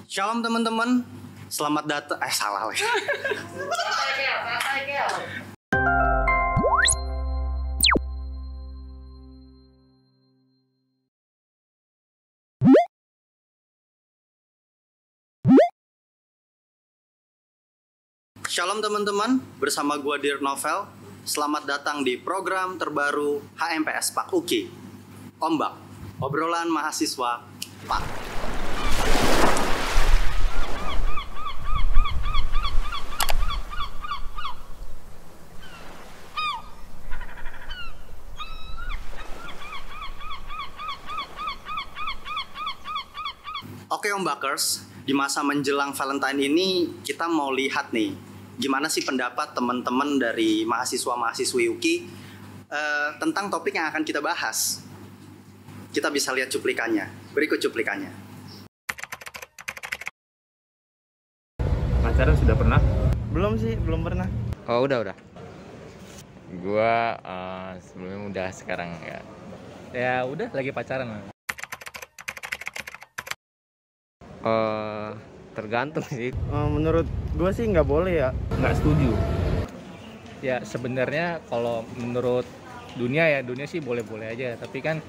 Shalom teman-teman, selamat datang. Salah lagi. Shalom teman-teman, bersama gua Dirk Novel. Selamat datang di program terbaru HMPS Pak Uki. Ombak, obrolan mahasiswa Pak. Oke Ombakers, di masa menjelang Valentine ini kita mau lihat nih gimana sih pendapat teman-teman dari mahasiswa-mahasiswi UKI tentang topik yang akan kita bahas. Kita bisa lihat cuplikannya. Berikut cuplikannya. Pacaran sudah pernah? Belum sih, belum pernah. Oh udah. Gua sebelumnya udah, sekarang ya. Ya udah, lagi pacaran lah. Tergantung sih. Menurut gue sih nggak boleh ya. Nggak setuju. Ya sebenarnya kalau menurut dunia sih boleh-boleh aja. Tapi kan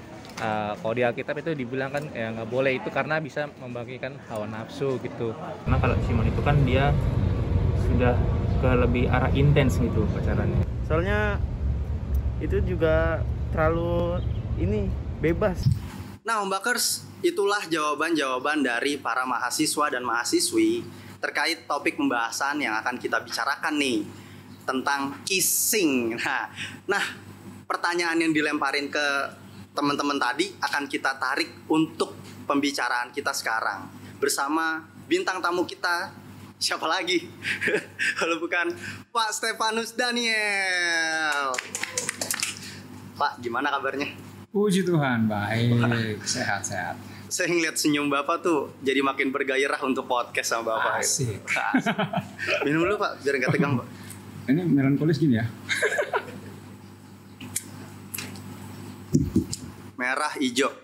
kalau di Alkitab itu dibilang kan ya nggak boleh, itu karena bisa membagikan hawa nafsu gitu. Karena kalau Simon itu kan dia sudah ke lebih arah intens gitu pacarannya. Soalnya itu juga terlalu bebas. Nah Ombakers, itulah jawaban-jawaban dari para mahasiswa dan mahasiswi terkait topik pembahasan yang akan kita bicarakan nih, tentang kissing. Nah, pertanyaan yang dilemparin ke teman-teman tadi akan kita tarik untuk pembicaraan kita sekarang bersama bintang tamu kita. Siapa lagi? Kalau bukan Pak Stefanus Daniel. Pak, gimana kabarnya? Puji Tuhan, baik, sehat-sehat. Saya ngeliat senyum Bapak tuh jadi makin bergairah untuk podcast sama Bapak. Asik. Minum dulu Pak, biar nggak tegang Pak. Ini melankolis gini ya? Merah, hijau,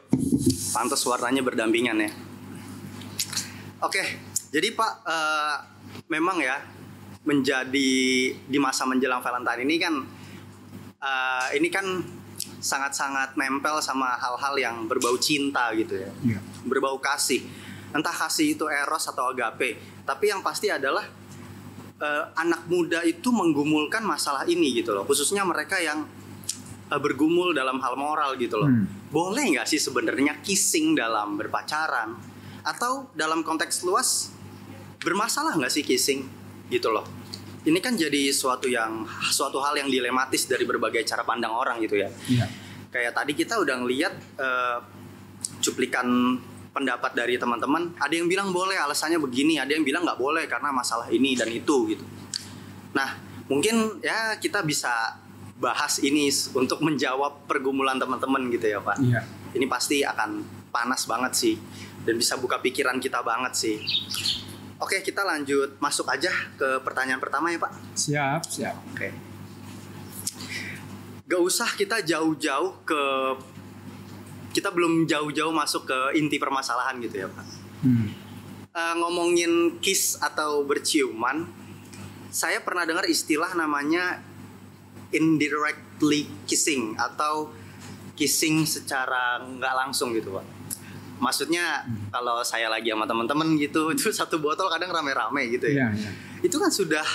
pantas warnanya berdampingan ya. Oke, jadi Pak, memang ya menjadi di masa menjelang Valentine ini kan sangat-sangat nempel sama hal-hal yang berbau cinta gitu ya. Iya. Berbau kasih. Entah kasih itu eros atau agape. Tapi yang pasti adalah anak muda itu menggumulkan masalah ini gitu loh. Khususnya mereka yang bergumul dalam hal moral gitu loh. Boleh nggak sih sebenarnya kissing dalam berpacaran? Atau dalam konteks luas, bermasalah nggak sih kissing gitu loh? Ini kan jadi suatu hal yang dilematis dari berbagai cara pandang orang gitu ya. Iya. Kayak tadi kita udah ngeliat cuplikan pendapat dari teman-teman. Ada yang bilang boleh, alasannya begini. Ada yang bilang nggak boleh karena masalah ini dan itu gitu. Nah, mungkin ya kita bisa bahas ini untuk menjawab pergumulan teman-teman gitu ya Pak. Iya. Ini pasti akan panas banget sih dan bisa buka pikiran kita banget sih. Oke, kita lanjut masuk aja ke pertanyaan pertama ya Pak. Siap. Oke. Gak usah kita jauh-jauh kita belum jauh-jauh masuk ke inti permasalahan gitu ya Pak. Ngomongin kiss atau berciuman, saya pernah dengar istilah namanya indirectly kissing atau kissing secara nggak langsung gitu Pak. Maksudnya kalau saya lagi sama teman-teman gitu, itu satu botol kadang rame-rame gitu ya. Iya. Itu kan sudah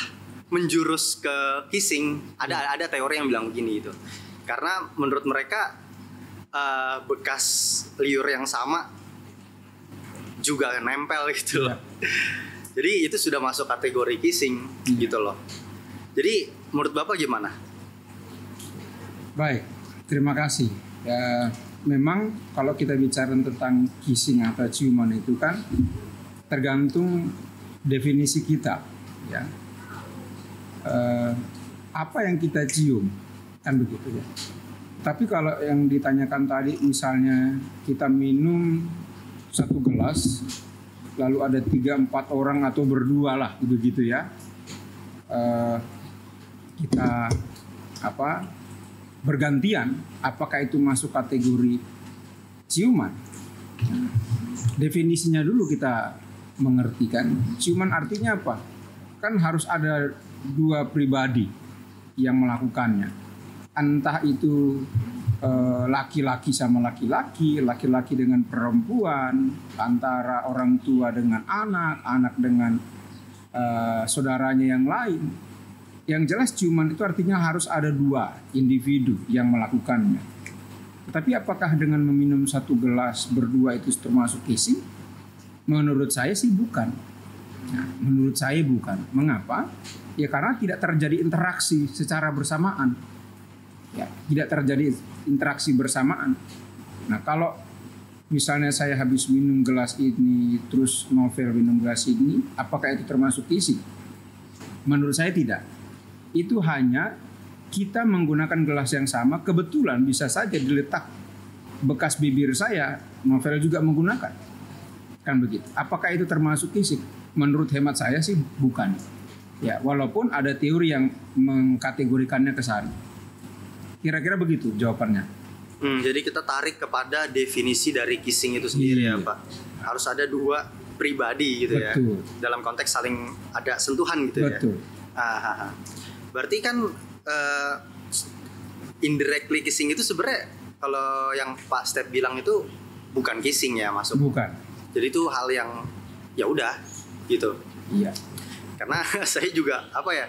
menjurus ke kissing. Ada teori yang bilang begini gitu. Karena menurut mereka bekas liur yang sama juga nempel gitu loh. Jadi itu sudah masuk kategori kissing gitu loh. Jadi menurut Bapak gimana? Baik, terima kasih. Ya, memang kalau kita bicara tentang kissing atau ciuman itu kan tergantung definisi kita, ya. Apa yang kita cium, kan begitu ya. Tapi kalau yang ditanyakan tadi, misalnya kita minum satu gelas, lalu ada 3-4 orang atau berdua lah, begitu ya. Kita bergantian, apakah itu masuk kategori ciuman? Definisinya dulu kita mengerti kan. Ciuman artinya apa? Kan harus ada dua pribadi yang melakukannya. Entah itu laki-laki sama laki-laki, laki-laki dengan perempuan, antara orang tua dengan anak, anak dengan saudaranya yang lain. Yang jelas ciuman itu artinya harus ada dua individu yang melakukannya. Tetapi apakah dengan meminum satu gelas berdua itu termasuk kissing? Menurut saya sih bukan. Nah, menurut saya bukan. Mengapa? Ya karena tidak terjadi interaksi secara bersamaan. Ya, tidak terjadi interaksi bersamaan. Nah, kalau misalnya saya habis minum gelas ini, terus Novel minum gelas ini, apakah itu termasuk kissing? Menurut saya tidak. Itu hanya kita menggunakan gelas yang sama, kebetulan bisa saja diletak bekas bibir saya, Novel juga menggunakan. Kan begitu. Apakah itu termasuk kissing? Menurut hemat saya sih bukan. Ya, walaupun ada teori yang mengkategorikannya ke sana. Kira-kira begitu jawabannya. Jadi kita tarik kepada definisi dari kissing itu sendiri ya Pak. Harus ada dua pribadi gitu. Betul. Ya. Dalam konteks saling ada sentuhan gitu. Betul. Ya. Berarti kan indirectly kissing itu sebenarnya kalau yang Pak Step bilang itu bukan kissing ya masuk. Bukan. Jadi itu hal yang ya udah gitu. Iya. Karena saya juga apa ya,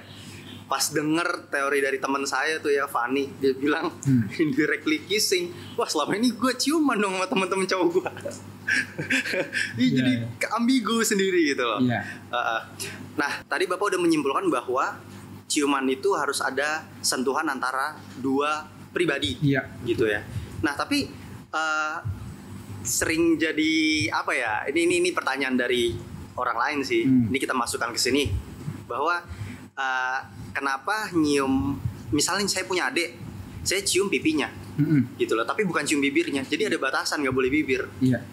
pas denger teori dari teman saya tuh ya Fani, dia bilang indirectly kissing. Wah selama ini gue ciuman dong sama teman-teman cowok gue. Jadi ambigu sendiri gitu loh. Nah tadi Bapak udah menyimpulkan bahwa ciuman itu harus ada sentuhan antara dua pribadi, gitu ya. Nah tapi sering jadi apa ya? Ini pertanyaan dari orang lain sih. Ini kita masukkan ke sini bahwa kenapa nyium? Misalnya saya punya adik, saya cium pipinya, gitu loh. Tapi bukan cium bibirnya. Jadi ada batasan, nggak boleh bibir.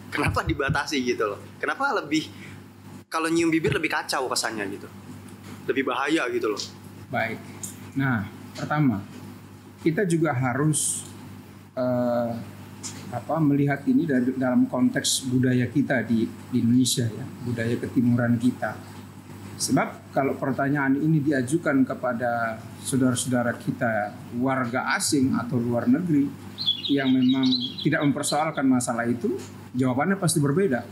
Kenapa dibatasi gitu loh? Kenapa lebih kalau nyium bibir lebih kacau kesannya gitu, lebih bahaya gitu loh. Baik. Nah, pertama kita juga harus melihat ini dalam konteks budaya kita di Indonesia ya, budaya ketimuran kita. Sebab kalau pertanyaan ini diajukan kepada saudara-saudara kita warga asing atau luar negeri yang memang tidak mempersoalkan masalah itu, jawabannya pasti berbeda.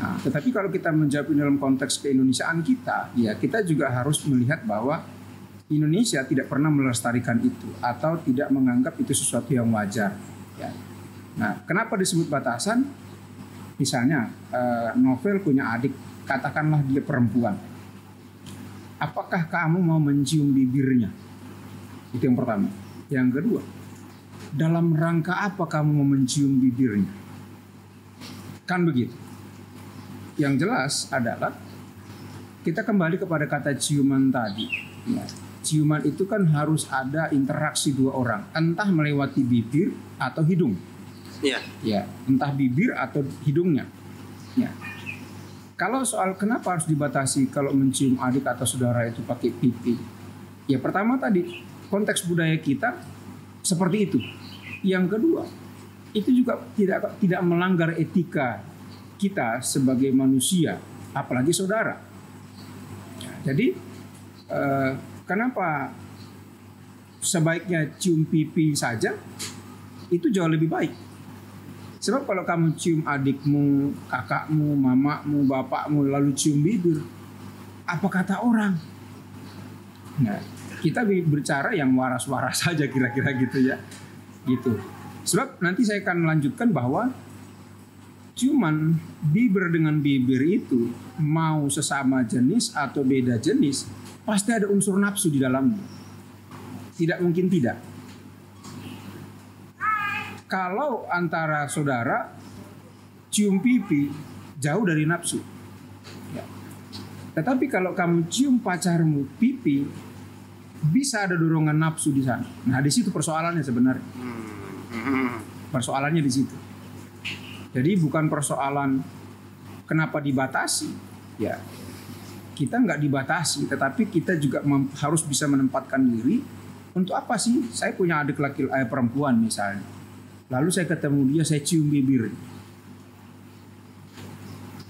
Nah, tetapi kalau kita menjawab dalam konteks keindonesiaan kita, ya kita juga harus melihat bahwa Indonesia tidak pernah melestarikan itu atau tidak menganggap itu sesuatu yang wajar. Ya. Nah, kenapa disebut batasan? Misalnya, Novel punya adik, katakanlah dia perempuan. Apakah kamu mau mencium bibirnya? Itu yang pertama. Yang kedua, dalam rangka apa kamu mau mencium bibirnya? Kan begitu. Yang jelas adalah kita kembali kepada kata ciuman tadi. Ya, ciuman itu kan harus ada interaksi dua orang, entah melewati bibir atau hidung. Ya, entah bibir atau hidungnya. Ya. Kalau soal kenapa harus dibatasi kalau mencium adik atau saudara itu pakai pipi? Ya pertama tadi konteks budaya kita seperti itu. Yang kedua, itu juga tidak melanggar etika kita sebagai manusia, apalagi saudara. Jadi kenapa sebaiknya cium pipi saja? Itu jauh lebih baik. Sebab kalau kamu cium adikmu, kakakmu, mamamu, bapakmu, lalu cium bibir, apa kata orang? Nah, kita berbicara yang waras-waras saja kira-kira gitu ya. Gitu. Sebab nanti saya akan melanjutkan bahwa ciuman bibir dengan bibir itu mau sesama jenis atau beda jenis pasti ada unsur nafsu di dalamnya. Tidak mungkin tidak. Kalau antara saudara cium pipi jauh dari nafsu. Ya. Tetapi kalau kamu cium pacarmu pipi bisa ada dorongan nafsu di sana. Nah di situ persoalannya sebenarnya. Persoalannya di situ. Jadi bukan persoalan kenapa dibatasi, ya kita nggak dibatasi, tetapi kita juga harus bisa menempatkan diri untuk apa sih? Saya punya adik perempuan misalnya, lalu saya ketemu dia, saya cium bibir.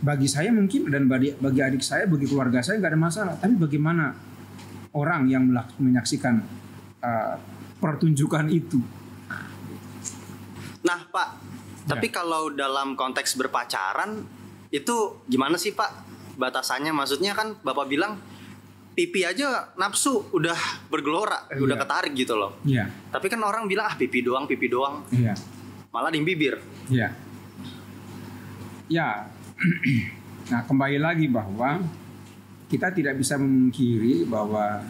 Bagi saya mungkin, dan bagi adik saya, bagi keluarga saya nggak ada masalah. Tapi bagaimana orang yang menyaksikan pertunjukan itu? Nah Pak, tapi kalau dalam konteks berpacaran itu gimana sih Pak batasannya? Maksudnya kan Bapak bilang pipi aja nafsu udah bergelora, udah ketarik gitu loh. Iya. Tapi kan orang bilang pipi doang. Iya. Malah di bibir. Iya. Ya. Nah, kembali lagi bahwa kita tidak bisa memungkiri bahwa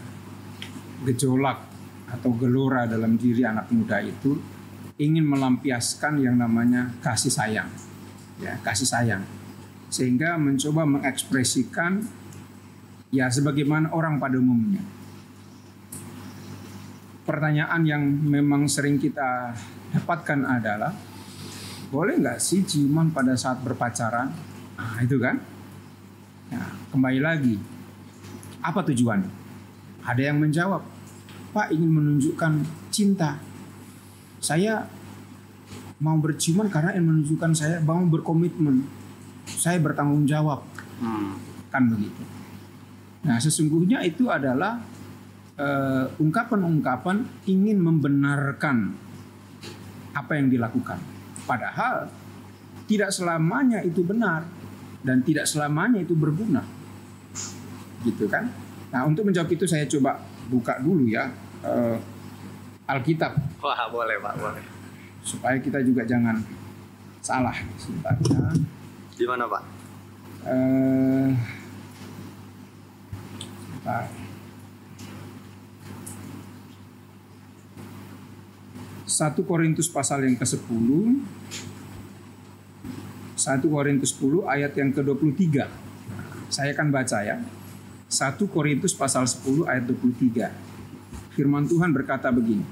gejolak atau gelora dalam diri anak muda itu ingin melampiaskan yang namanya kasih sayang. Ya, kasih sayang. Sehingga mencoba mengekspresikan ya sebagaimana orang pada umumnya. Pertanyaan yang memang sering kita dapatkan adalah, boleh nggak sih ciuman pada saat berpacaran? Nah, itu kan. Nah, kembali lagi, apa tujuannya? Ada yang menjawab, Pak ingin menunjukkan cinta. Saya mau berciuman karena ingin menunjukkan saya mau berkomitmen. Saya bertanggung jawab. Kan begitu. Nah, sesungguhnya itu adalah ungkapan-ungkapan ingin membenarkan apa yang dilakukan. Padahal tidak selamanya itu benar dan tidak selamanya itu berguna. Gitu kan? Nah, untuk menjawab itu saya coba buka dulu ya Alkitab. Wah, boleh Pak, boleh. Supaya kita juga jangan salah. Sebentar ya. Di mana Pak? 1 Korintus pasal yang ke-10, 1 Korintus 10 ayat yang ke-23. Saya akan baca ya. 1 Korintus pasal 10 ayat 23. Firman Tuhan berkata begini.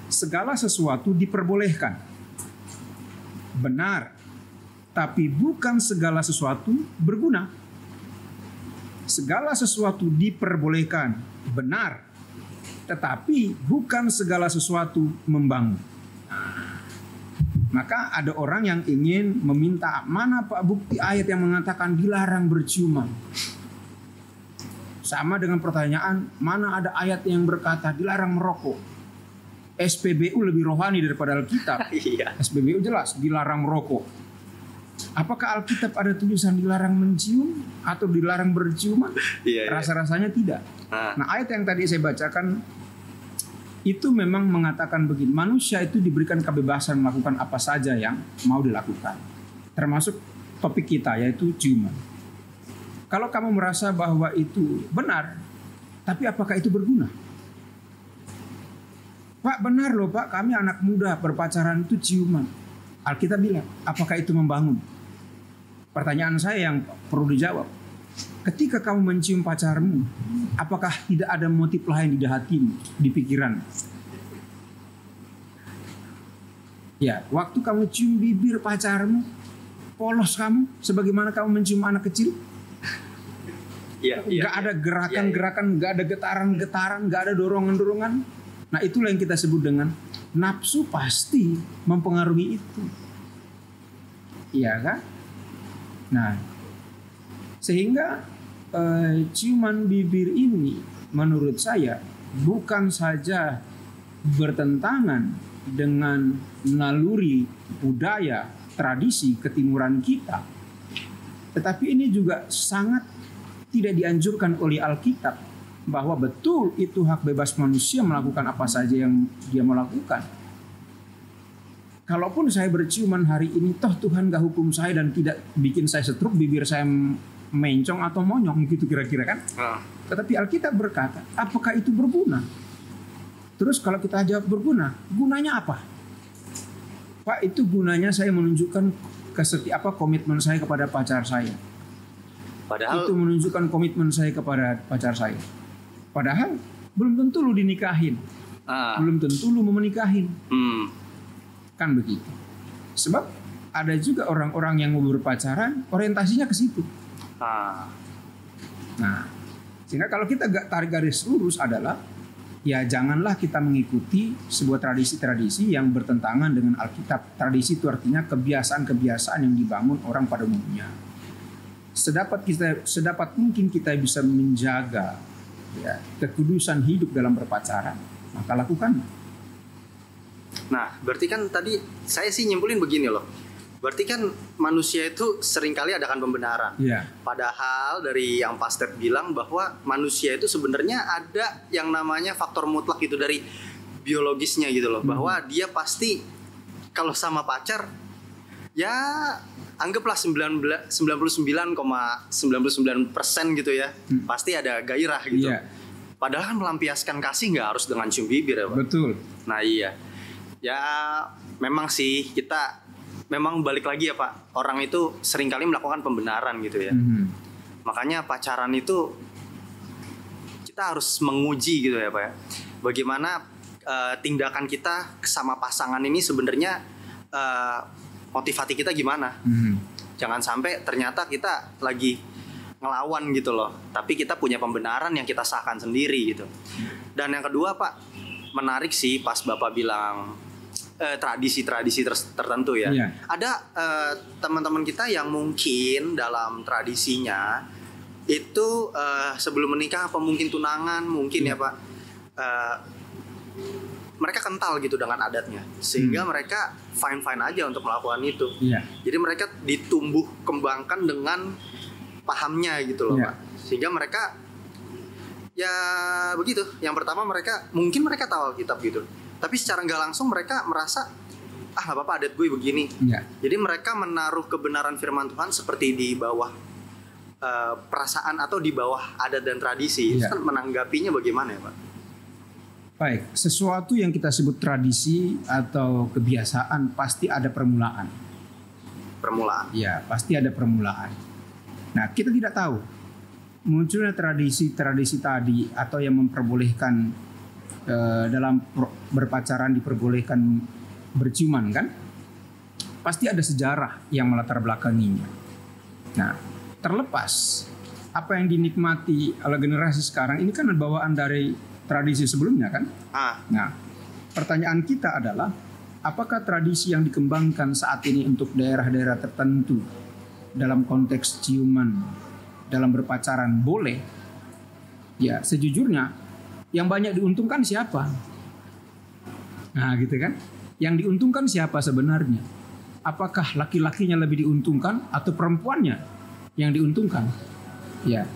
Segala sesuatu diperbolehkan. Benar, tapi bukan segala sesuatu berguna. Segala sesuatu diperbolehkan, benar, tetapi bukan segala sesuatu membangun. Maka ada orang yang ingin meminta, mana Pak bukti ayat yang mengatakan dilarang berciuman? Sama dengan pertanyaan, mana ada ayat yang berkata dilarang merokok? SPBU lebih rohani daripada Alkitab. Iya. SPBU jelas dilarang merokok. Apakah Alkitab ada tulisan dilarang mencium atau dilarang berciuman? Iya. Rasa-rasanya tidak. Nah, ayat yang tadi saya bacakan itu memang mengatakan begini, manusia itu diberikan kebebasan melakukan apa saja yang mau dilakukan. Termasuk topik kita yaitu ciuman. Kalau kamu merasa bahwa itu benar, tapi apakah itu berguna? Pak, benar loh Pak, kami anak muda berpacaran itu ciuman. Alkitab bilang, apakah itu membangun? Pertanyaan saya yang perlu dijawab. Ketika kamu mencium pacarmu, apakah tidak ada motif lain di hatimu, di pikiran? Ya, waktu kamu cium bibir pacarmu, polos kamu, sebagaimana kamu mencium anak kecil. Gak ada gerakan-gerakan, gak ada getaran-getaran, gak ada dorongan-dorongan. Nah, itulah yang kita sebut dengan nafsu pasti mempengaruhi itu. Iya kan? Nah, sehingga ciuman bibir ini menurut saya bukan saja bertentangan dengan naluri budaya tradisi ketimuran kita, tetapi ini juga sangat tidak dianjurkan oleh Alkitab, bahwa betul itu hak bebas manusia melakukan apa saja yang dia mau lakukan. Kalaupun saya berciuman hari ini, toh Tuhan gak hukum saya dan tidak bikin saya setruk, bibir saya mencong atau monyong gitu kira-kira kan. Tetapi Alkitab berkata, apakah itu berguna? Terus kalau kita jawab berguna, gunanya apa? Pak, itu gunanya saya menunjukkan komitmen saya kepada pacar saya. Padahal itu menunjukkan komitmen saya kepada pacar saya. Padahal belum tentu lu dinikahin, belum tentu lu mau menikahin, kan begitu. Sebab ada juga orang-orang yang mau berpacaran orientasinya ke situ. Nah, sehingga kalau kita gak tarik garis lurus adalah ya janganlah kita mengikuti sebuah tradisi-tradisi yang bertentangan dengan Alkitab. Tradisi itu artinya kebiasaan-kebiasaan yang dibangun orang pada umumnya. sedapat mungkin kita bisa menjaga ya, kekudusan hidup dalam berpacaran, maka lakukan. Nah, berarti kan tadi saya sih nyimpulin begini loh. Berarti kan manusia itu seringkali adakan pembenaran. Iya. Padahal dari yang Pak Step bilang bahwa manusia itu sebenarnya ada yang namanya faktor mutlak itu dari biologisnya gitu loh. Bahwa dia pasti kalau sama pacar ya anggaplah 99,99% gitu ya. Pasti ada gairah gitu. Iya. Padahal kan melampiaskan kasih nggak harus dengan cium bibir ya Pak. Betul. Nah iya. Ya memang sih kita memang balik lagi ya Pak, orang itu seringkali melakukan pembenaran gitu ya. Makanya pacaran itu kita harus menguji gitu ya Pak ya. Bagaimana tindakan kita sama pasangan ini sebenarnya motivasi kita gimana. Jangan sampai ternyata kita lagi ngelawan gitu loh, tapi kita punya pembenaran yang kita sahkan sendiri gitu. Dan yang kedua Pak, menarik sih pas Bapak bilang tradisi-tradisi tertentu ya. Iya. Ada teman-teman kita yang mungkin dalam tradisinya itu sebelum menikah apa mungkin tunangan mungkin ya Pak, mereka kental gitu dengan adatnya sehingga mereka fine-fine aja untuk melakukan itu. Iya. Jadi mereka ditumbuh kembangkan dengan pahamnya gitu loh Iya. Pak, sehingga mereka ya begitu. Yang pertama mungkin mereka tahu Alkitab gitu, tapi secara nggak langsung mereka merasa nggak apa-apa adat gue begini. Iya. Jadi mereka menaruh kebenaran firman Tuhan seperti di bawah perasaan atau di bawah adat dan tradisi. Iya. Kan menanggapinya bagaimana ya Pak? Baik, sesuatu yang kita sebut tradisi atau kebiasaan pasti ada permulaan. Permulaan. Ya, pasti ada permulaan. Nah, kita tidak tahu munculnya tradisi-tradisi tadi atau yang memperbolehkan dalam berpacaran diperbolehkan berciuman kan? Pasti ada sejarah yang melatar belakanginya. Nah, terlepas apa yang dinikmati oleh generasi sekarang ini kan bawaan dari tradisi sebelumnya kan? Nah, pertanyaan kita adalah apakah tradisi yang dikembangkan saat ini untuk daerah-daerah tertentu dalam konteks ciuman dalam berpacaran boleh? Ya, sejujurnya yang banyak diuntungkan siapa? Nah, gitu kan? Yang diuntungkan siapa sebenarnya? Apakah laki-lakinya lebih diuntungkan atau perempuannya yang diuntungkan? Ya.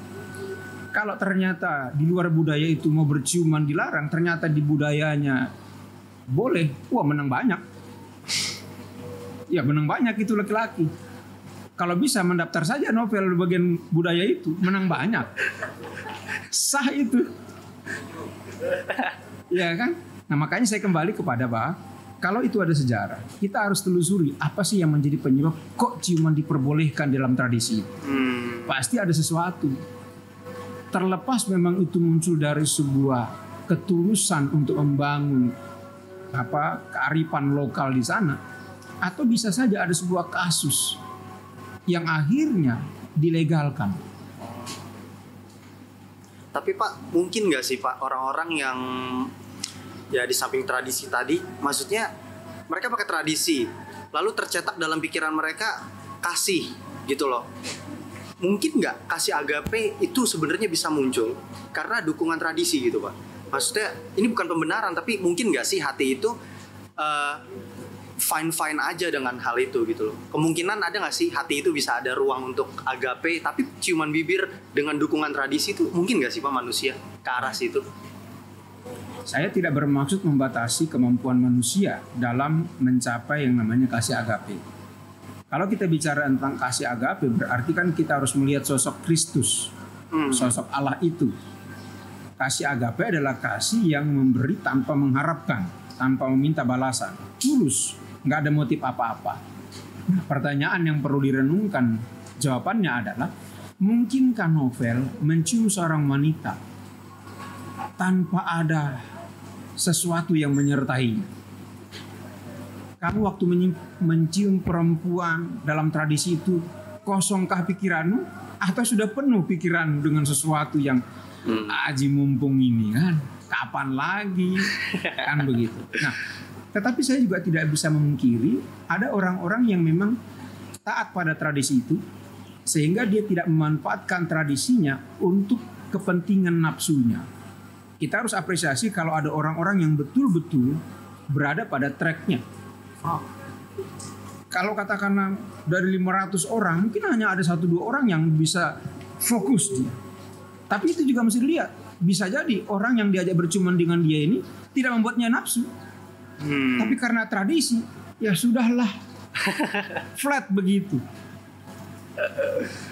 Kalau ternyata di luar budaya itu mau berciuman dilarang, ternyata di budayanya boleh, wah menang banyak. Ya menang banyak itu laki-laki. Kalau bisa mendaftar saja novel di bagian budaya itu, menang banyak. Sah itu. Ya kan? Nah makanya saya kembali kepada Pak, kalau itu ada sejarah, kita harus telusuri apa sih yang menjadi penyebab kok ciuman diperbolehkan dalam tradisi itu. Pasti ada sesuatu. Terlepas memang itu muncul dari sebuah ketulusan untuk membangun kearifan lokal di sana, atau bisa saja ada sebuah kasus yang akhirnya dilegalkan. Tapi Pak, mungkin nggak sih Pak orang-orang yang ya di samping tradisi tadi, maksudnya mereka pakai tradisi, lalu tercetak dalam pikiran mereka kasih gitu loh. Mungkin nggak kasih agape itu sebenarnya bisa muncul karena dukungan tradisi gitu Pak. Maksudnya ini bukan pembenaran, tapi mungkin nggak sih hati itu fine-fine aja dengan hal itu gitu loh. Kemungkinan ada nggak sih hati itu bisa ada ruang untuk agape, tapi ciuman bibir dengan dukungan tradisi itu mungkin nggak sih Pak manusia ke arah situ? Saya tidak bermaksud membatasi kemampuan manusia dalam mencapai yang namanya kasih agape. Kalau kita bicara tentang kasih agape, berarti kan kita harus melihat sosok Kristus, sosok Allah itu. Kasih agape adalah kasih yang memberi tanpa mengharapkan, tanpa meminta balasan, tulus, nggak ada motif apa-apa. Nah, pertanyaan yang perlu direnungkan, jawabannya adalah, mungkinkah novel mencium seorang wanita tanpa ada sesuatu yang menyertainya? Kamu waktu mencium perempuan dalam tradisi itu, kosongkah pikiranmu? Atau sudah penuh pikiran dengan sesuatu yang aji mumpung ini kan? Kapan lagi? Kan begitu. Nah, tetapi saya juga tidak bisa memungkiri ada orang-orang yang memang taat pada tradisi itu, sehingga dia tidak memanfaatkan tradisinya untuk kepentingan nafsunya. Kita harus apresiasi kalau ada orang-orang yang betul-betul berada pada tracknya. Kalau katakanlah dari 500 orang, mungkin hanya ada 1-2 orang yang bisa fokus dia. Tapi itu juga mesti dilihat. Bisa jadi orang yang diajak berciuman dengan dia ini tidak membuatnya nafsu. Tapi karena tradisi, ya sudahlah. Flat begitu.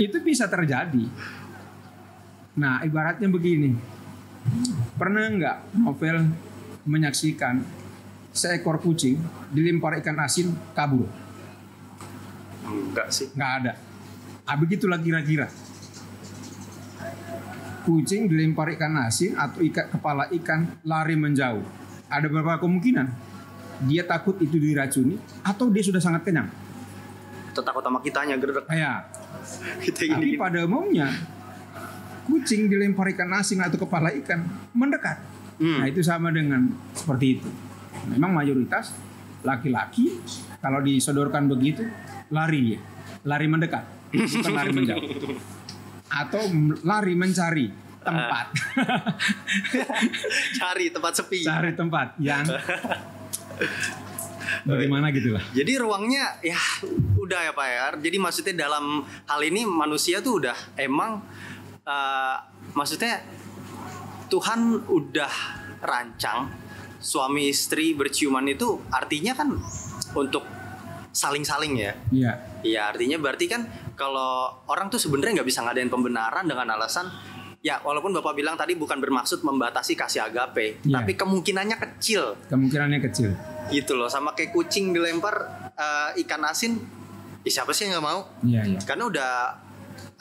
Itu bisa terjadi. Nah, ibaratnya begini. Pernah nggak novel menyaksikan seekor kucing dilempar ikan asin kabur? Enggak sih. Nggak ada. Begitulah kira-kira. Kucing dilempar ikan asin atau kepala ikan lari menjauh. Ada beberapa kemungkinan. Dia takut itu diracuni atau dia sudah sangat kenyang. Atau takut sama kitanya gerdek. Ya. Kita Tapi gini. pada umumnya kucing dilempar ikan asin atau kepala ikan mendekat. Nah, itu sama dengan seperti itu. Memang mayoritas laki-laki kalau disodorkan begitu lari dia. Lari mendekat, bukan lari menjauh. Atau lari mencari tempat. Cari tempat sepi. Cari tempat yang bagaimana gitulah. Jadi ruangnya ya udah ya Pak ya. Jadi maksudnya dalam hal ini manusia tuh udah emang maksudnya Tuhan udah rancang suami istri berciuman itu artinya kan untuk saling-saling ya. Iya. Iya artinya berarti kan kalau orang tuh sebenarnya nggak bisa ngadain pembenaran dengan alasan ya walaupun Bapak bilang tadi bukan bermaksud membatasi kasih agape, Iya. tapi kemungkinannya kecil Kemungkinannya kecil. gitu loh. Sama kayak kucing dilempar ikan asin, ya siapa sih yang nggak mau? Iya, iya. Karena udah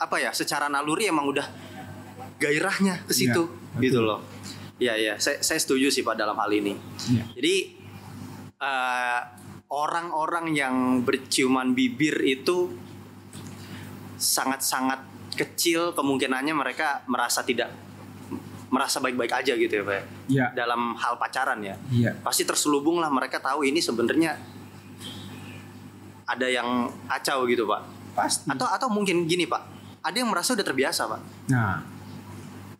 apa ya secara naluri emang udah gairahnya ke situ Iya, gitu betul. loh. Iya iya saya setuju sih Pak dalam hal ini. Iya. Jadi orang-orang yang berciuman bibir itu sangat-sangat kecil kemungkinannya mereka merasa baik-baik aja gitu ya Pak. Iya. Dalam hal pacaran ya. Iya. Pasti terselubung lah mereka tahu ini sebenarnya ada yang kacau gitu Pak. Pasti. Atau mungkin gini Pak, ada yang merasa udah terbiasa Pak. Nah,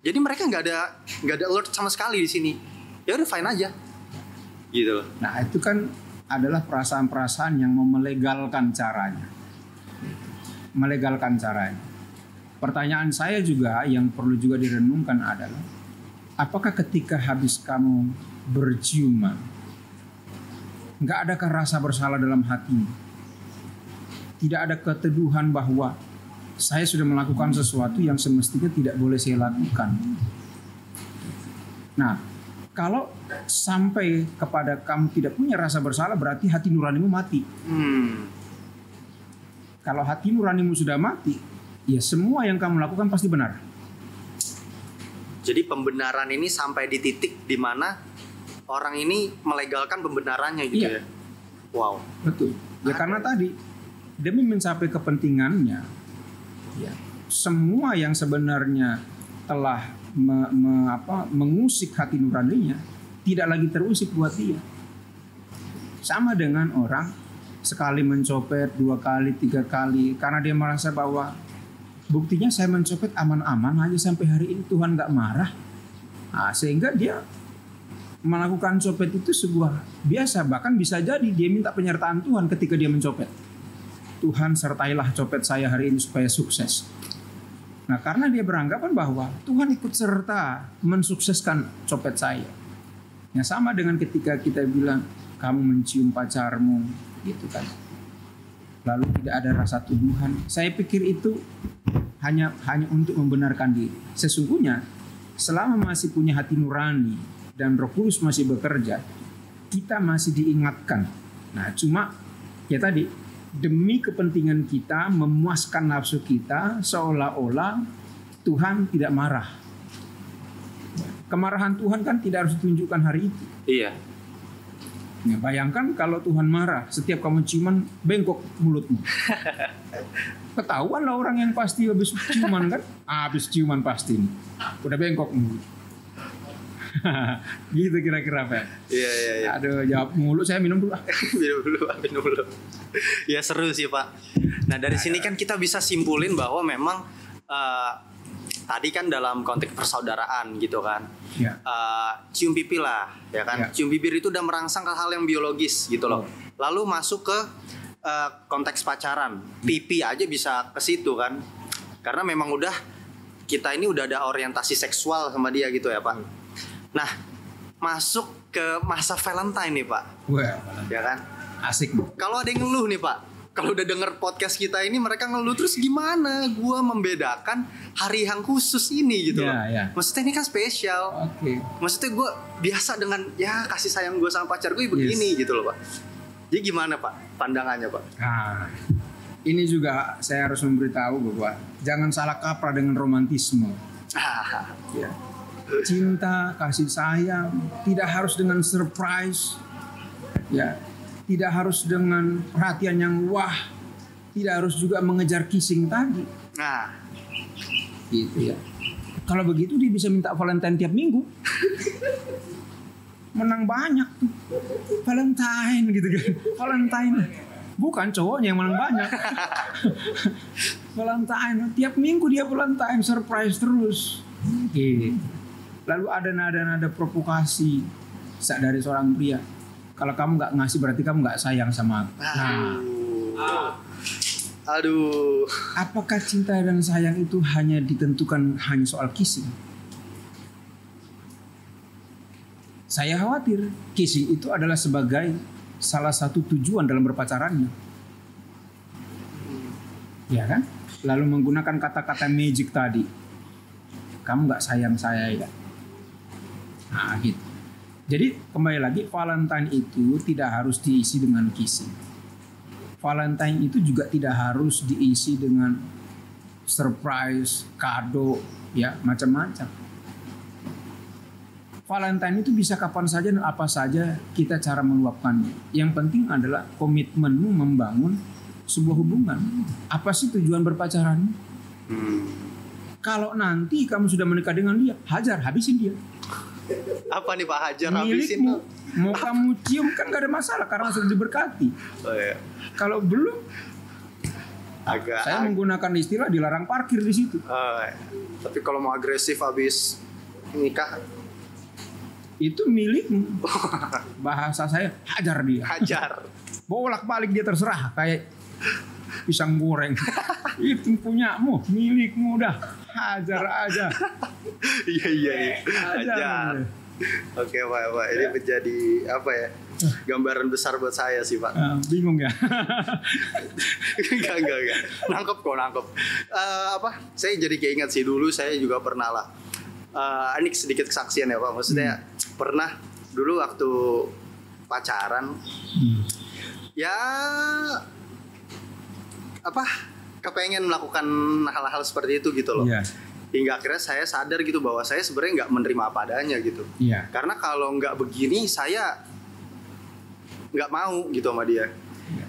Jadi mereka nggak ada alert sama sekali di sini. Ya udah fine aja. Gitu loh. nah itu kan adalah perasaan-perasaan yang mau melegalkan caranya. Melegalkan caranya. Pertanyaan saya juga yang perlu juga direnungkan adalah apakah ketika habis kamu berciuman nggak adakah rasa bersalah dalam hatimu? Tidak ada keteduhan bahwa saya sudah melakukan sesuatu yang semestinya tidak boleh saya lakukan. Nah, kalau sampai kepada kamu tidak punya rasa bersalah berarti hati nuranimu mati. Kalau hati nuranimu sudah mati, ya semua yang kamu lakukan pasti benar. Jadi pembenaran ini sampai di titik di mana orang ini melegalkan pembenarannya gitu Iya. ya. Wow. Betul. Ya karena tadi demi mencapai kepentingannya, ya semua yang sebenarnya telah mengusik hati nuraninya tidak lagi terusik buat dia. Sama dengan orang sekali mencopet, 2 kali, 3 kali, karena dia merasa bahwa buktinya saya mencopet aman-aman aja sampai hari ini Tuhan nggak marah. Nah, sehingga dia melakukan copet itu sebuah biasa, bahkan bisa jadi dia minta penyertaan Tuhan ketika dia mencopet. Tuhan sertailah copet saya hari ini supaya sukses. Nah, karena dia beranggapan bahwa Tuhan ikut serta mensukseskan copet saya. Ya sama dengan ketika kita bilang kamu mencium pacarmu, gitu kan. Lalu tidak ada rasa tuduhan. Saya pikir itu hanya untuk membenarkan diri. Sesungguhnya selama masih punya hati nurani dan Roh Kudus masih bekerja, kita masih diingatkan. Nah, cuma ya tadi demi kepentingan kita memuaskan nafsu kita seolah-olah Tuhan tidak marah. Kemarahan Tuhan kan tidak harus ditunjukkan hari itu. Iya. Ya, bayangkan kalau Tuhan marah, setiap kamu ciuman bengkok mulutmu. Ketahuan lah orang yang pasti habis ciuman kan, habis ciuman pasti udah bengkok mulut. Gitu kira-kira, Pak. Iya. Aduh, jawab mulu, saya minum dulu. minum dulu. Ya seru sih Pak. Nah dari sini kan kita bisa simpulin bahwa memang tadi kan dalam konteks persaudaraan gitu kan, Ya. Cium pipi lah, ya kan. Ya. Cium bibir itu udah merangsang ke hal yang biologis gitu loh. Lalu masuk ke konteks pacaran, pipi aja bisa ke situ kan, karena memang udah kita ini udah ada orientasi seksual sama dia gitu ya Pak. Nah masuk ke masa Valentine nih Pak, Wah, ya kan. asik. Kalau ada yang ngeluh nih Pak, kalau udah denger podcast kita ini mereka ngeluh terus gimana gua membedakan hari yang khusus ini gitu loh. Ya. Maksudnya ini kan spesial. Oke. Maksudnya gue biasa dengan ya kasih sayang gue sama pacar gue begini gitu loh Pak. Jadi gimana Pak pandangannya Pak? Nah, ini juga saya harus memberitahu bahwa jangan salah kaprah dengan romantisme. Ya. Cinta, kasih sayang tidak harus dengan surprise. Ya. Tidak harus dengan perhatian yang wah. Tidak harus juga mengejar kissing tadi. Nah, Gitu ya. Kalau begitu dia bisa minta Valentine tiap minggu. Menang banyak tuh. Valentine gitu kan. Valentine. Bukan cowoknya yang menang banyak. Valentine. Tiap minggu dia Valentine. Surprise terus. Gitu. Lalu ada nada-nada provokasi dari seorang pria. Kalau kamu nggak ngasih berarti kamu nggak sayang sama aku. Nah, aduh. apakah cinta dan sayang itu hanya ditentukan hanya soal kissing? Saya khawatir kissing itu adalah sebagai salah satu tujuan dalam berpacarannya. Ya kan? Lalu menggunakan kata-kata magic tadi. Kamu nggak sayang saya ya? Nah gitu. Jadi kembali lagi Valentine itu tidak harus diisi dengan kissing. Valentine itu juga tidak harus diisi dengan surprise, kado, ya macam-macam. Valentine itu bisa kapan saja dan apa saja kita cara meluapkannya. Yang penting adalah komitmenmu membangun sebuah hubungan. Apa sih tujuan berpacaran? Kalau nanti kamu sudah menikah dengan dia, hajar, habisin dia. Apa nih Pak Hajar habisin Milikmu. tuh? Mau kamu cium kan gak ada masalah karena sudah diberkati. Oh, iya. Kalau belum, Agak. saya menggunakan istilah dilarang parkir di situ. Iya. Tapi kalau mau agresif habis nikah, Itu milikmu. Bahasa saya hajar dia. hajar. Bolak-balik dia terserah kayak pisang goreng. Itu punyamu, milikmu dah. Hajar aja. Iya. Hajar. Hajar. Oke Pak, ini menjadi apa ya? Gambaran besar buat saya sih Pak. Bingung ya? Enggak. Nangkep kok. Saya jadi keinget sih dulu saya juga pernah lah. Ini sedikit kesaksian ya Pak. Maksudnya pernah dulu waktu pacaran, ya kepengen melakukan hal-hal seperti itu gitu loh. Iya. Hingga akhirnya saya sadar gitu bahwa saya sebenarnya nggak menerima apa adanya gitu. Iya. Karena kalau nggak begini saya nggak mau gitu sama dia.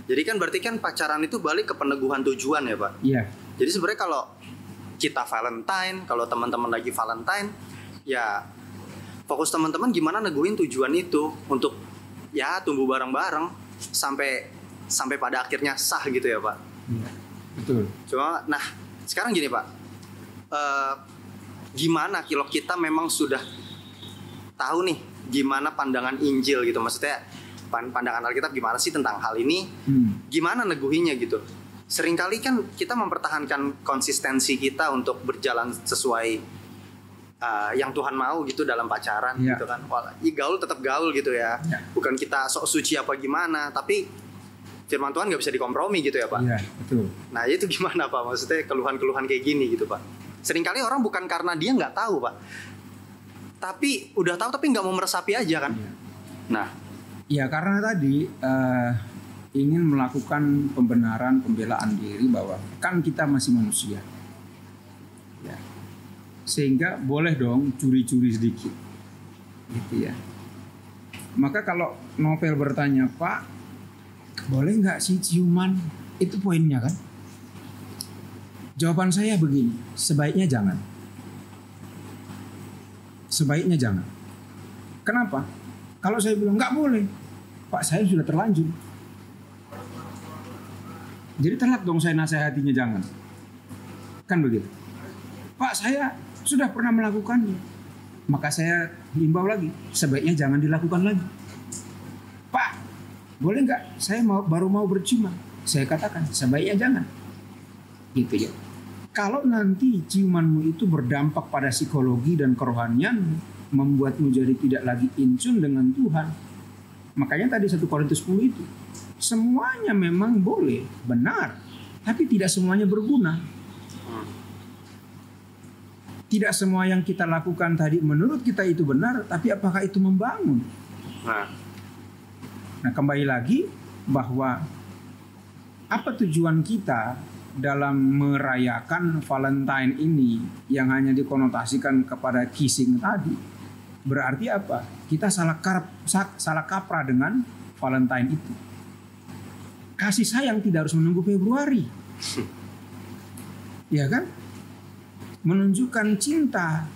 Jadi kan berarti kan pacaran itu balik ke peneguhan tujuan ya Pak. Iya. Jadi sebenarnya kalau kita Valentine, kalau teman-teman lagi Valentine, ya fokus teman-teman gimana neguhin tujuan itu untuk ya tumbuh bareng-bareng sampai pada akhirnya sah gitu ya Pak. Iya. Betul. Cuma, nah sekarang gini Pak. Gimana kalau kita memang sudah tahu nih gimana pandangan Injil gitu, maksudnya pandangan Alkitab gimana sih tentang hal ini, gimana neguhinnya gitu. Seringkali kan kita mempertahankan konsistensi kita untuk berjalan sesuai yang Tuhan mau gitu dalam pacaran gitu kan. Gaul tetap gaul gitu ya, bukan kita sok suci apa gimana, tapi firman Tuhan nggak bisa dikompromi gitu ya Pak. Iya, betul. Nah itu gimana Pak, maksudnya keluhan-keluhan kayak gini gitu Pak. Seringkali orang bukan karena dia nggak tahu Pak, tapi udah tahu tapi nggak mau meresapi aja kan. Nah, ya karena tadi ingin melakukan pembelaan diri bahwa kan kita masih manusia, ya. Sehingga boleh dong curi-curi sedikit, gitu ya. Maka kalau Novel bertanya, Pak, boleh nggak sih ciuman? Itu poinnya kan. Jawaban saya begini, sebaiknya jangan. Sebaiknya jangan. Kenapa? Kalau saya bilang nggak boleh, Pak saya sudah terlanjur. Jadi telat dong saya nasihatinya jangan. Kan begitu. Pak saya sudah pernah melakukannya. Maka saya himbau lagi, sebaiknya jangan dilakukan lagi. Pak, boleh nggak? Saya baru mau berciuman. Saya katakan, sebaiknya jangan. Gitu ya. Kalau nanti ciumanmu itu berdampak pada psikologi dan kerohanian, membuatmu jadi tidak lagi incun dengan Tuhan. Makanya tadi 1 Korintus 10 itu, semuanya memang boleh, benar, tapi tidak semuanya berguna. Tidak semua yang kita lakukan tadi menurut kita itu benar, tapi apakah itu membangun? Nah, kembali lagi bahwa apa tujuan kita dalam merayakan Valentine ini yang hanya dikonotasikan kepada kissing tadi? Berarti apa? Kita salah kaprah dengan Valentine itu. Kasih sayang tidak harus menunggu Februari. Ya kan? Menunjukkan cinta,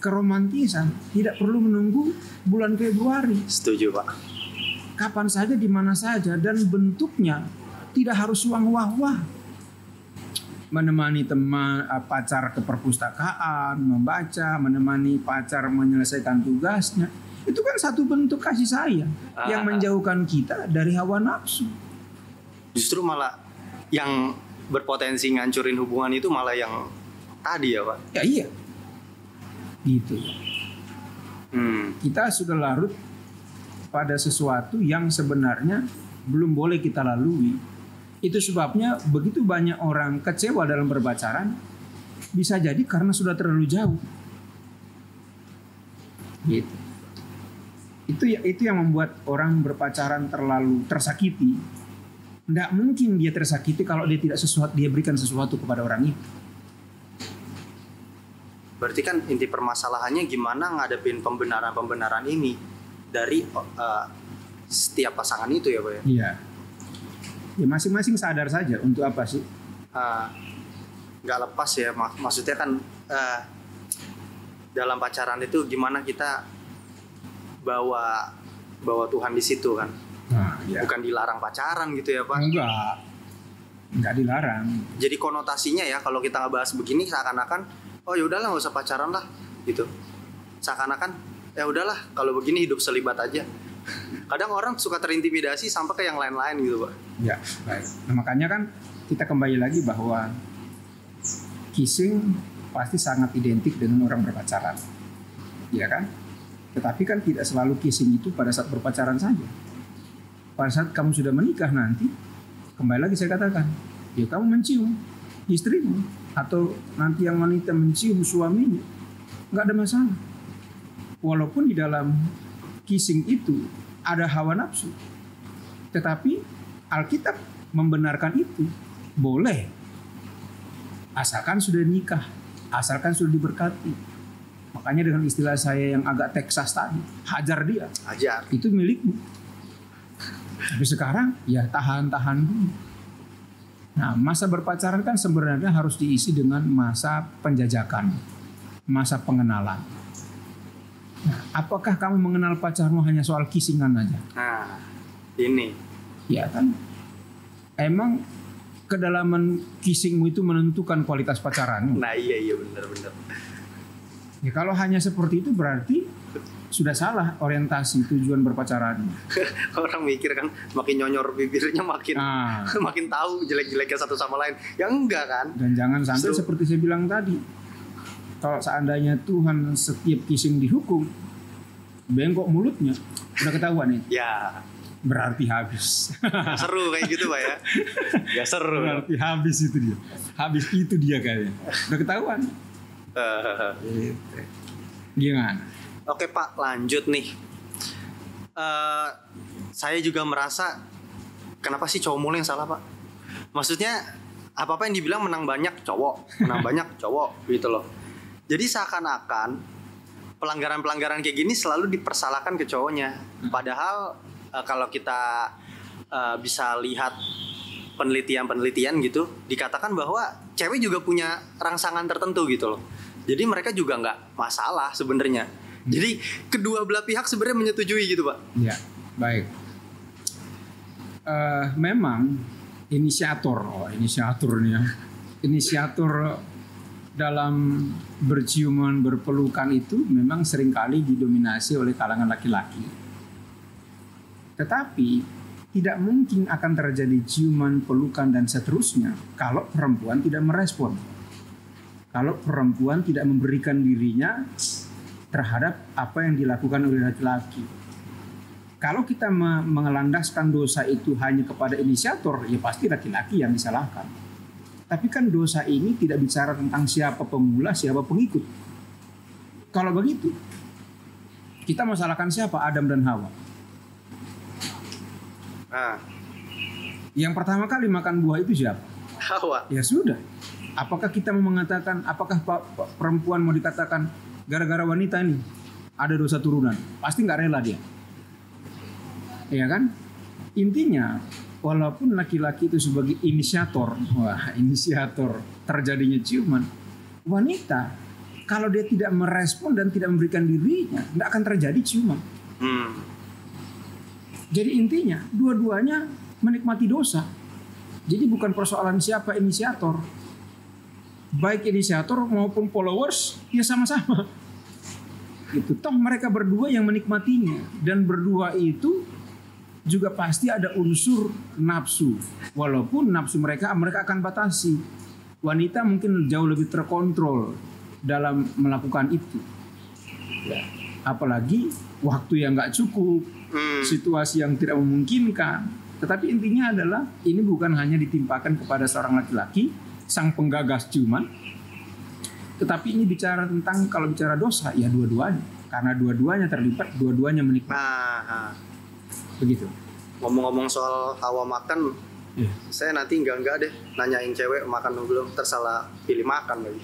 keromantisan tidak perlu menunggu bulan Februari. Setuju, Pak. Kapan saja, di mana saja, dan bentuknya tidak harus uang wah-wah. Menemani pacar ke perpustakaan, membaca, menemani pacar menyelesaikan tugasnya. Itu kan satu bentuk kasih sayang yang menjauhkan kita dari hawa nafsu. Justru malah yang berpotensi ngancurin hubungan itu malah yang tadi ya, Pak? Ya iya. Gitu. Kita sudah larut pada sesuatu yang sebenarnya belum boleh kita lalui. Itu sebabnya begitu banyak orang kecewa dalam berpacaran, bisa jadi karena sudah terlalu jauh. Gitu. Itu yang membuat orang berpacaran terlalu tersakiti. Tidak mungkin dia tersakiti kalau dia berikan sesuatu kepada orang itu. Berarti kan inti permasalahannya gimana ngadepin pembenaran-pembenaran ini dari setiap pasangan itu ya, Pak ya? Iya. Ya masing-masing sadar saja untuk apa sih? Nggak lepas ya, maksudnya kan dalam pacaran itu gimana kita bawa Tuhan di situ kan? Nah, ya. Bukan dilarang pacaran gitu ya, Pak? Enggak dilarang. Jadi konotasinya ya kalau kita ngebahas begini seakan-akan oh ya udahlah nggak usah pacaran lah gitu. Seakan-akan ya udahlah kalau begini hidup selibat aja. Kadang orang suka terintimidasi sampai ke yang lain-lain gitu, Pak. Ya, baik. Nah, makanya kan kita kembali lagi bahwa kissing pasti sangat identik dengan orang berpacaran. Ya kan? Tetapi kan tidak selalu kissing itu pada saat berpacaran saja. Pada saat kamu sudah menikah nanti, kembali lagi saya katakan, ya kamu mencium istrimu atau nanti yang wanita mencium suaminya, nggak ada masalah. Walaupun di dalam kissing itu ada hawa nafsu, tetapi Alkitab membenarkan itu boleh, asalkan sudah nikah, asalkan sudah diberkati. Makanya dengan istilah saya yang agak Texas tadi, hajar dia, Hajar. itu milikmu. Tapi sekarang ya tahan-tahan dulu. Nah, masa berpacaran kan sebenarnya harus diisi dengan masa penjajakan, masa pengenalan. Nah, apakah kamu mengenal pacarmu hanya soal kissingan aja? Nah, ini. Ya kan? Emang kedalaman kissingmu itu menentukan kualitas pacaranmu. Nah iya benar. Ya kalau hanya seperti itu berarti sudah salah orientasi tujuan berpacaran. Orang mikir kan makin nyonyor bibirnya makin makin tahu jelek-jeleknya satu sama lain. Ya enggak kan? Dan jangan sampai seperti saya bilang tadi. Kalau seandainya Tuhan setiap kissing dihukum, bengkok mulutnya, udah ketahuan nih. Ya. Berarti habis. Gak seru kayak gitu, Pak ya. Gak seru. Berarti habis itu dia. Habis itu dia kayaknya. Udah ketahuan. Gimana? Oke Pak, lanjut nih. Saya juga merasa kenapa sih cowok mulu yang salah, Pak? Maksudnya apa-apa yang dibilang menang banyak cowok, menang banyak cowok gitu loh. Jadi seakan-akan pelanggaran-pelanggaran kayak gini selalu dipersalahkan ke cowoknya. Padahal kalau kita bisa lihat penelitian-penelitian gitu, dikatakan bahwa cewek juga punya rangsangan tertentu gitu loh. Jadi mereka juga nggak masalah sebenarnya. Jadi kedua belah pihak sebenarnya menyetujui gitu Pak. Ya, baik. Memang inisiator nih ya. Inisiator dalam berciuman, berpelukan itu memang seringkali didominasi oleh kalangan laki-laki. Tetapi tidak mungkin akan terjadi ciuman, pelukan dan seterusnya kalau perempuan tidak merespon. Kalau perempuan tidak memberikan dirinya terhadap apa yang dilakukan oleh laki-laki. Kalau kita mengelandaskan dosa itu hanya kepada inisiator, ya pasti laki-laki yang disalahkan. Tapi kan dosa ini tidak bicara tentang siapa pemula, siapa pengikut. Kalau begitu, kita masalahkan siapa? Adam dan Hawa. Yang pertama kali makan buah itu siapa? Hawa. Ya sudah. Apakah kita mau mengatakan, apakah perempuan mau dikatakan gara-gara wanita ini ada dosa turunan? Pasti nggak rela dia. Ya kan? Intinya, walaupun laki-laki itu sebagai inisiator terjadinya ciuman, wanita kalau dia tidak merespon dan tidak memberikan dirinya, nggak akan terjadi ciuman. Jadi intinya, dua-duanya menikmati dosa. Jadi bukan persoalan siapa inisiator. Baik inisiator maupun followers, ya sama-sama. Gitu. Toh mereka berdua yang menikmatinya. Dan berdua itu juga pasti ada unsur nafsu. Walaupun nafsu mereka akan batasi. Wanita mungkin jauh lebih terkontrol dalam melakukan itu. Apalagi waktu yang gak cukup, situasi yang tidak memungkinkan. Tetapi intinya adalah ini bukan hanya ditimpakan kepada seorang laki-laki, sang penggagas ciuman, tetapi ini bicara tentang, kalau bicara dosa, ya dua-duanya. Karena dua-duanya terlibat, dua-duanya menikmati. Begitu. Ngomong-ngomong soal Hawa makan, saya nanti enggak deh nanyain cewek makan belum, tersalah pilih makan lagi.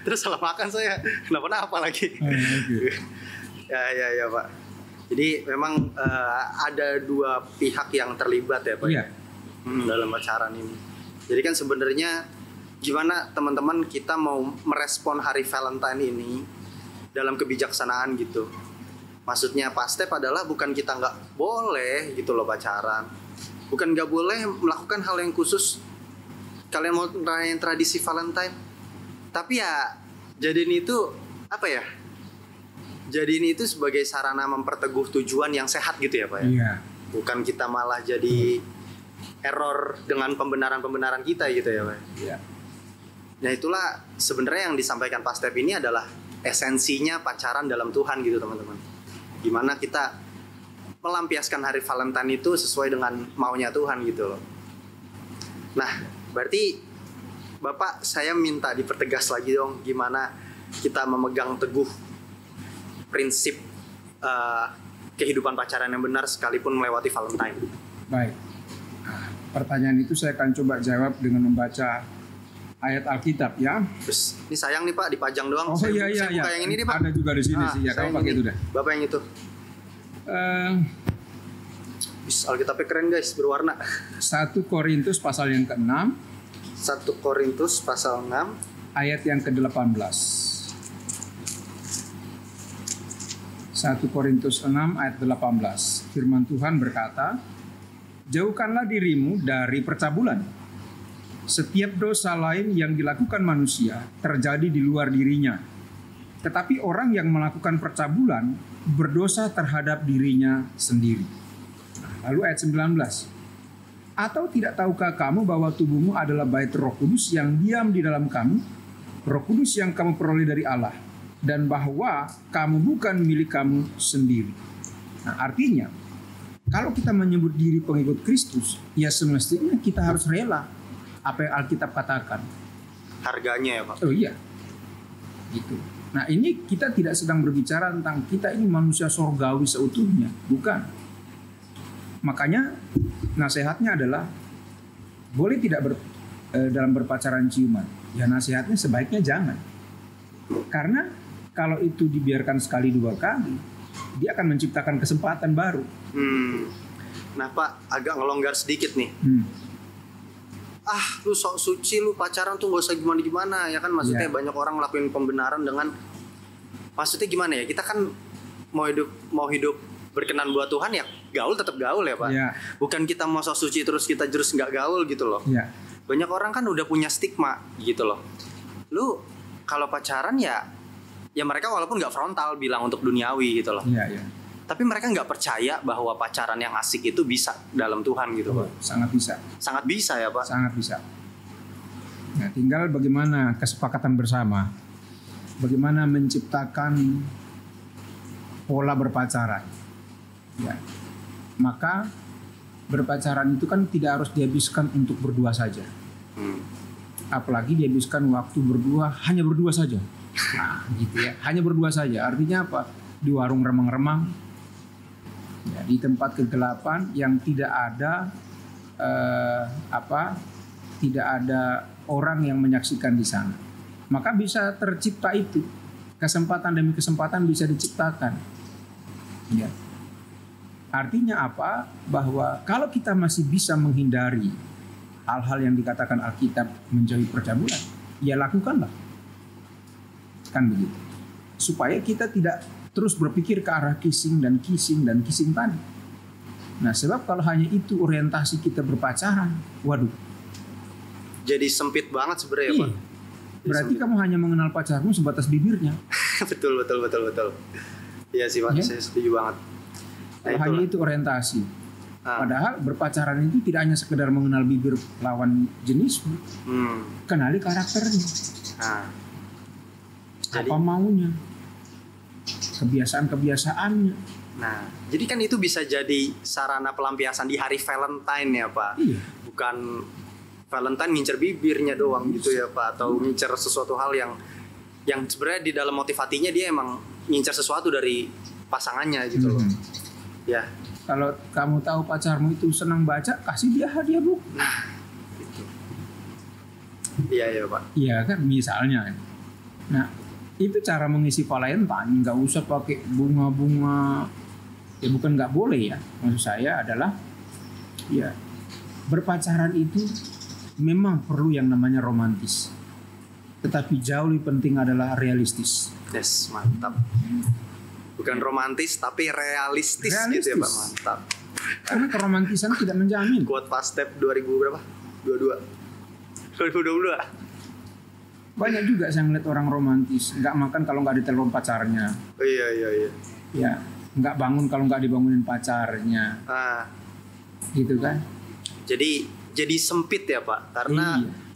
Terus salah makan saya, kenapa-napa lagi. Ya Pak. Jadi memang ada dua pihak yang terlibat ya Pak. Iya. Dalam pacaran ini. Jadi kan sebenarnya gimana teman-teman kita mau merespon hari Valentine ini dalam kebijaksanaan gitu. Maksudnya Pak Step adalah bukan kita nggak boleh gitu loh pacaran. Bukan nggak boleh melakukan hal yang khusus. Kalian mau ngerayain tradisi Valentine. Tapi ya jadiin itu apa ya? Jadiin itu sebagai sarana memperteguh tujuan yang sehat gitu ya Pak ya. Iya. Bukan kita malah jadi error dengan pembenaran-pembenaran kita gitu ya Pak. Iya. Nah itulah sebenarnya yang disampaikan Pak Step ini adalah esensinya pacaran dalam Tuhan gitu teman-teman. Gimana kita melampiaskan hari Valentine itu sesuai dengan maunya Tuhan gitu loh. Nah berarti Bapak saya minta dipertegas lagi dong gimana kita memegang teguh prinsip kehidupan pacaran yang benar sekalipun melewati Valentine. Baik. Pertanyaan itu saya akan coba jawab dengan membaca ayat Alkitab ya. Terus ini sayang nih Pak dipajang doang. Oh saya iya. buka yang ini nih Pak. Ada juga di sini sih ya. Kamu pakai itu dah. Bapak yang itu. Alkitabnya keren guys, berwarna. 1 Korintus pasal yang ke-6. 1 Korintus pasal 6 ayat yang ke-18. 1 Korintus 6 ayat 18. Firman Tuhan berkata, jauhkanlah dirimu dari percabulan. Setiap dosa lain yang dilakukan manusia terjadi di luar dirinya. Tetapi orang yang melakukan percabulan berdosa terhadap dirinya sendiri. Lalu ayat 19. Atau tidak tahukah kamu bahwa tubuhmu adalah bait Roh Kudus yang diam di dalam kamu, Roh Kudus yang kamu peroleh dari Allah, dan bahwa kamu bukan milik kamu sendiri. Nah, artinya kalau kita menyebut diri pengikut Kristus, ya semestinya kita harus rela apa yang Alkitab katakan. Harganya ya Pak. Oh iya, gitu. Nah ini kita tidak sedang berbicara tentang kita ini manusia sorgawi seutuhnya, bukan. Makanya nasihatnya adalah boleh tidak dalam berpacaran ciuman. Ya nasihatnya sebaiknya jangan. Karena kalau itu dibiarkan sekali dua kali, dia akan menciptakan kesempatan baru. Nah Pak, agak ngelonggar sedikit nih. Lu sok suci, lu pacaran tuh gak usah gimana-gimana. Ya kan maksudnya banyak orang ngelakuin pembenaran dengan maksudnya gimana ya? Kita kan mau hidup berkenan buat Tuhan ya, gaul tetap gaul ya Pak. Iya. Bukan kita mau sok suci terus kita nggak gaul gitu loh. Iya. Banyak orang kan udah punya stigma gitu loh. Lu kalau pacaran ya mereka walaupun nggak frontal bilang untuk duniawi gitu loh. Iya, iya. Tapi mereka nggak percaya bahwa pacaran yang asik itu bisa dalam Tuhan gitu Pak. Sangat bisa. Sangat bisa ya Pak. Sangat bisa. Nah, tinggal bagaimana kesepakatan bersama. Bagaimana menciptakan pola berpacaran. Ya. Maka berpacaran itu kan tidak harus dihabiskan untuk berdua saja. Apalagi dihabiskan waktu berdua, hanya berdua saja. Nah, gitu ya. Hanya berdua saja. Artinya apa? Di warung remang-remang, ya, di tempat kegelapan yang tidak ada tidak ada orang yang menyaksikan di sana. Maka bisa tercipta itu. Kesempatan demi kesempatan bisa diciptakan. Ya. Artinya apa? Bahwa kalau kita masih bisa menghindari hal-hal yang dikatakan Alkitab menjauhi percabulan, ya lakukanlah. Kan begitu. Supaya kita tidak terus berpikir ke arah kissing tadi. Nah, sebab kalau hanya itu orientasi kita berpacaran, waduh. Jadi sempit banget sebenarnya Pak. Berarti kamu hanya mengenal pacarmu sebatas bibirnya. betul. Iya sih Pak, saya setuju banget. Kalau hanya itu orientasi. Padahal berpacaran itu tidak hanya sekedar mengenal bibir lawan jenismu. Kenali karakternya. Apa maunya. Kebiasaan-kebiasaannya. Nah, jadi kan itu bisa jadi sarana pelampiasan di hari Valentine ya Pak. Iya. Bukan Valentine ngincer bibirnya doang gitu ya Pak, atau ngincer sesuatu hal yang sebenarnya di dalam motivasinya dia emang ngincer sesuatu dari pasangannya gitu loh. Ya. Kalau kamu tahu pacarmu itu senang baca, kasih dia hadiah buku. Nah, gitu. Iya Pak. Iya kan, misalnya. Nah, itu cara mengisi Valentine. Nggak usah pakai bunga-bunga. Ya bukan nggak boleh ya. Maksud saya adalah, ya berpacaran itu memang perlu yang namanya romantis. Tetapi jauh lebih penting adalah realistis. Yes, mantap. Bukan romantis tapi realistis gitu ya Pak. Mantap. Karena keromantisan tidak menjamin. Quote Fast Step 2000 berapa? 2022. Banyak juga saya ngeliat orang romantis, nggak makan kalau nggak ditelepon pacarnya. Oh, iya. Ya, nggak bangun kalau nggak dibangunin pacarnya. Gitu kan? Jadi sempit ya Pak,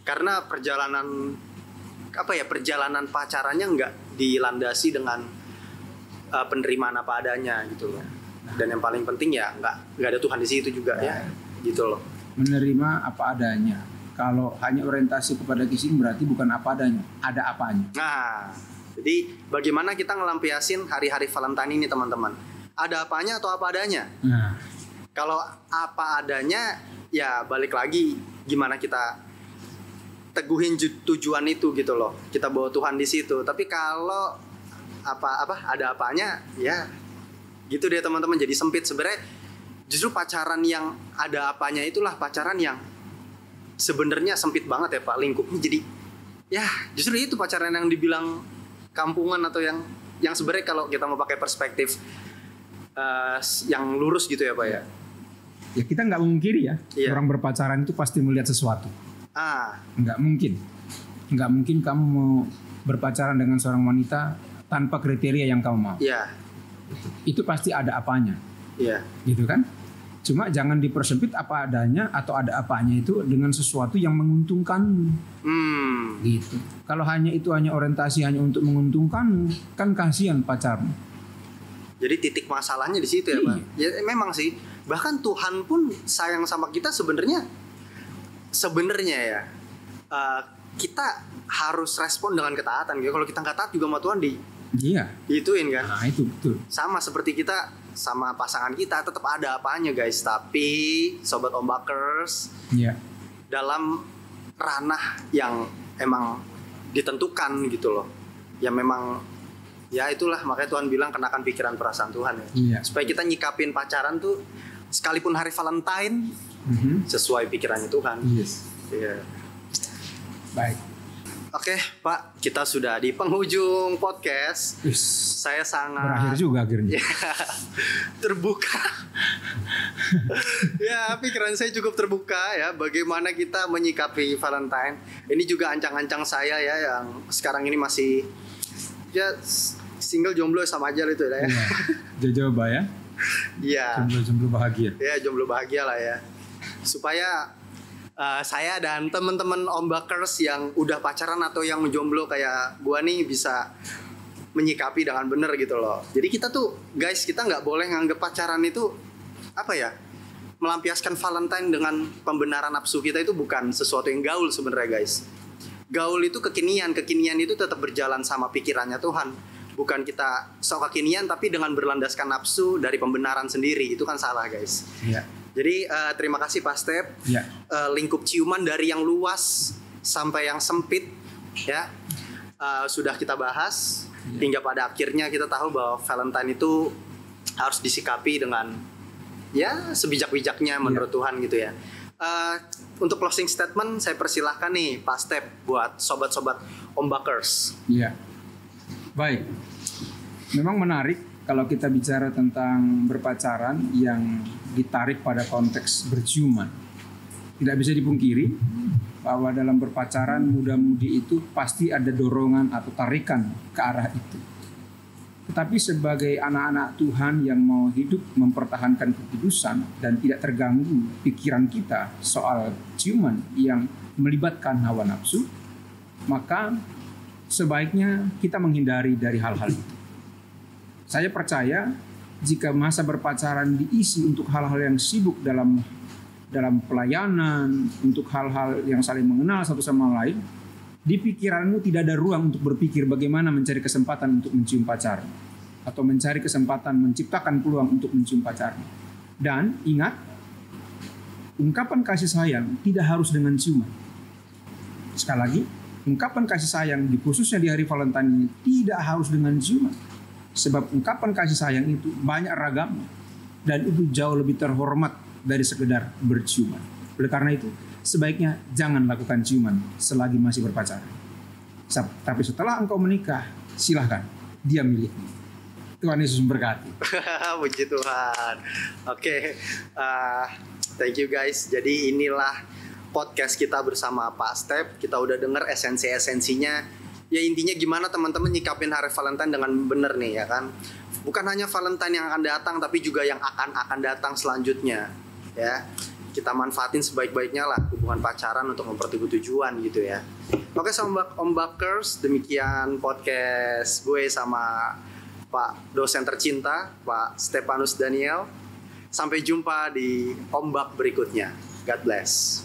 karena perjalanan pacarannya nggak dilandasi dengan penerimaan apa adanya gitu loh. Dan yang paling penting ya nggak ada Tuhan di situ juga ya, gitu loh. Menerima apa adanya. Kalau hanya orientasi kepada kissing berarti bukan apa adanya, ada apanya. Nah, jadi bagaimana kita ngelampiasin hari-hari Valentine ini teman-teman? Ada apanya atau apa adanya? Nah, kalau apa adanya ya balik lagi gimana kita teguhin tujuan itu gitu loh. Kita bawa Tuhan di situ. Tapi kalau ada apanya ya gitu deh teman-teman, jadi sempit. Sebenarnya justru pacaran yang ada apanya itulah pacaran yang sebenarnya sempit banget ya Pak, lingkupnya. Jadi ya justru itu pacaran yang dibilang kampungan atau yang sebenarnya kalau kita mau pakai perspektif yang lurus gitu ya Pak ya. Ya kita nggak memungkiri ya, orang berpacaran itu pasti melihat sesuatu. Nggak mungkin kamu mau berpacaran dengan seorang wanita tanpa kriteria yang kamu mau. Iya. Itu pasti ada apanya. Iya. Gitu kan? Cuma jangan dipersempit apa adanya atau ada apanya itu dengan sesuatu yang menguntungkan. Gitu. Kalau itu hanya orientasi hanya untuk menguntungkan, kan kasihan pacarmu. Jadi titik masalahnya di situ ya Pak. Ya memang sih. Bahkan Tuhan pun sayang sama kita sebenarnya ya. Kita harus respon dengan ketaatan. Kalau kita nggak taat juga sama Tuhan ituin kan. Nah itu betul. Sama seperti kita sama pasangan kita tetap ada apanya guys. Tapi sobat ombakers, dalam ranah yang emang ditentukan gitu loh. Ya memang ya itulah makanya Tuhan bilang kenakan pikiran perasaan Tuhan ya. Supaya kita nyikapin pacaran tuh sekalipun hari Valentine sesuai pikirannya Tuhan. Yes. Iya. Baik. Oke, Pak, kita sudah di penghujung podcast. Wis, Saya sangat berakhir juga akhirnya. terbuka. Ya, pikiran saya cukup terbuka ya. Bagaimana kita menyikapi Valentine. Ini juga ancang-ancang saya ya, yang sekarang ini masih ya single jomblo sama aja itu ya. Jojoba ya. Iya. Jomblo bahagia. Ya, jomblo bahagia lah ya. Supaya saya dan teman-teman ombakers yang udah pacaran atau yang jomblo kayak gua nih bisa menyikapi dengan benar gitu loh. Jadi kita tuh guys, kita nggak boleh nganggap pacaran itu apa ya, melampiaskan Valentine dengan pembenaran nafsu kita itu bukan sesuatu yang gaul sebenarnya guys. Gaul itu kekinian itu tetap berjalan sama pikirannya Tuhan. Bukan kita sok kekinian tapi dengan berlandaskan nafsu dari pembenaran sendiri, itu kan salah guys. Iya. Jadi terima kasih Pak Step. Iya. Lingkup ciuman dari yang luas sampai yang sempit ya sudah kita bahas hingga pada akhirnya kita tahu bahwa Valentine itu harus disikapi dengan ya sebijak-bijaknya menurut Tuhan gitu ya. Untuk closing statement saya persilahkan nih Pak Step buat sobat-sobat ombakers. Iya. Baik. Memang menarik kalau kita bicara tentang berpacaran yang ditarik pada konteks berciuman. Tidak bisa dipungkiri bahwa dalam berpacaran muda-mudi itu pasti ada dorongan atau tarikan ke arah itu. Tetapi sebagai anak-anak Tuhan yang mau hidup mempertahankan kekudusan dan tidak terganggu pikiran kita soal ciuman yang melibatkan hawa nafsu, maka sebaiknya kita menghindari dari hal-hal itu. Saya percaya jika masa berpacaran diisi untuk hal-hal yang sibuk dalam pelayanan, untuk hal-hal yang saling mengenal satu sama lain, di pikiranmu tidak ada ruang untuk berpikir bagaimana mencari kesempatan untuk mencium pacar atau mencari kesempatan menciptakan peluang untuk mencium pacar. Dan ingat, ungkapan kasih sayang tidak harus dengan ciuman. Sekali lagi, ungkapan kasih sayang khususnya di hari Valentine ini tidak harus dengan ciuman. Sebab ungkapan kasih sayang itu banyak ragamnya dan itu jauh lebih terhormat dari sekedar berciuman. Oleh karena itu, sebaiknya jangan lakukan ciuman selagi masih berpacaran. Tapi setelah engkau menikah, silahkan, dia milikmu. Tuhan Yesus memberkati. Puji Tuhan. Oke, thank you guys. Jadi inilah podcast kita bersama Pak Step. Kita udah dengar esensi-esensinya. Ya intinya gimana teman-teman nyikapin hari Valentine dengan benar nih ya kan. Bukan hanya Valentine yang akan datang, tapi juga yang akan datang selanjutnya. Ya, kita manfaatin sebaik-baiknya lah hubungan pacaran untuk memperteguh tujuan gitu ya. Oke, ombakers, demikian podcast gue sama Pak dosen tercinta, Pak Stepanus Daniel. Sampai jumpa di ombak berikutnya. God bless.